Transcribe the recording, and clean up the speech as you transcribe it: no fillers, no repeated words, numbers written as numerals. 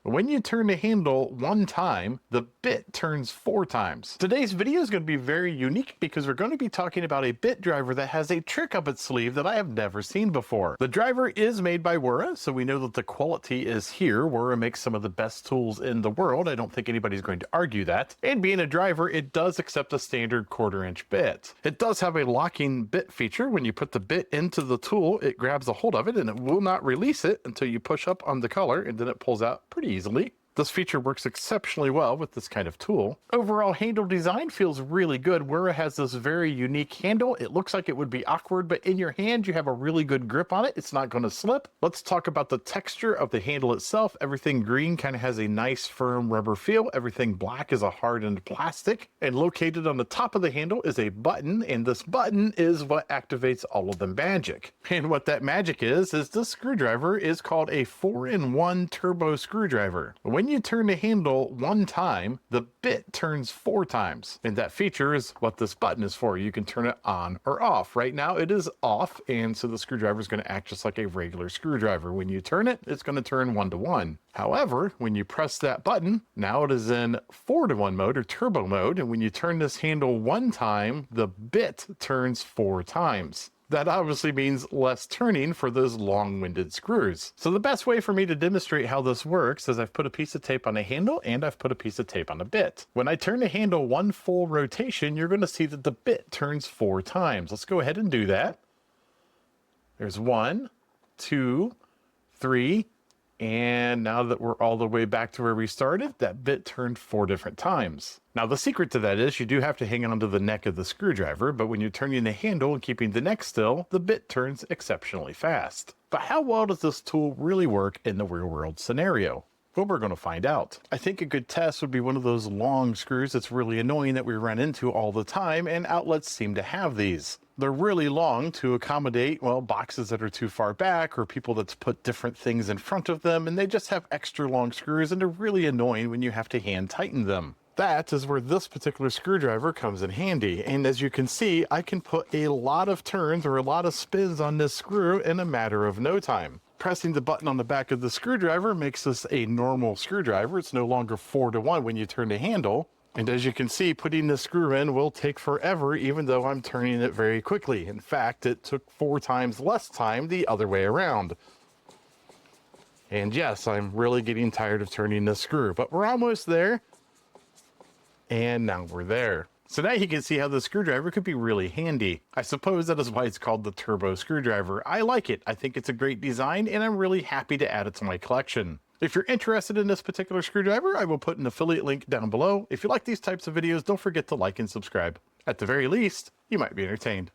When you turn the handle one time, the bit turns 4 times. Today's video is going to be very unique because we're going to be talking about a bit driver that has a trick up its sleeve that I have never seen before. The driver is made by Wera, so we know that the quality is here. Wera makes some of the best tools in the world. I don't think anybody's going to argue that. And being a driver, it does accept a standard 1/4 inch bit. It does have a locking bit feature. When you put the bit into the tool, it grabs a hold of it and it will not release it until you push up on the color, and then it pulls out pretty easily. This feature works exceptionally well with this kind of tool. Overall handle design feels really good. Wera has this very unique handle. It looks like it would be awkward, but in your hand you have a really good grip on it. It's not going to slip. Let's talk about the texture of the handle itself. Everything green kind of has a nice firm rubber feel. Everything black is a hardened plastic. And located on the top of the handle is a button, and this button is what activates all of the magic. And what that magic is this screwdriver is called a 4-in-1 turbo screwdriver. When you turn the handle one time, the bit turns 4 times. And that feature is what this button is for. You can turn it on or off. Right now it is off, and so the screwdriver is going to act just like a regular screwdriver. When you turn it, it's going to turn 1 to 1. However, when you press that button, now it is in 4 to 1 mode or turbo mode. And when you turn this handle one time, the bit turns 4 times. That obviously means less turning for those long-winded screws. So the best way for me to demonstrate how this works is I've put a piece of tape on the handle and I've put a piece of tape on the bit. When I turn the handle one full rotation, you're going to see that the bit turns 4 times. Let's go ahead and do that. There's 1, 2, 3, and now that we're all the way back to where we started, that bit turned 4 different times. Now the secret to that is you do have to hang onto the neck of the screwdriver, but when you're turning the handle and keeping the neck still, the bit turns exceptionally fast. But how well does this tool really work in the real world scenario? Well, we're going to find out. I think a good test would be one of those long screws that's really annoying that we run into all the time, and outlets seem to have these. They're really long to accommodate, well, boxes that are too far back or people that's put different things in front of them, and they just have extra long screws, and they're really annoying when you have to hand tighten them. That is where this particular screwdriver comes in handy, and as you can see, I can put a lot of turns or a lot of spins on this screw in a matter of no time. Pressing the button on the back of the screwdriver makes this a normal screwdriver. It's no longer 4 to 1 when you turn the handle. And as you can see, putting the screw in will take forever, even though I'm turning it very quickly. In fact, it took 4 times less time the other way around. And yes, I'm really getting tired of turning this screw, but we're almost there. And now we're there. So now you can see how the screwdriver could be really handy. I suppose that is why it's called the turbo screwdriver. I like it. I think it's a great design, and I'm really happy to add it to my collection. If you're interested in this particular screwdriver, I will put an affiliate link down below. If you like these types of videos, don't forget to like and subscribe. At the very least, you might be entertained.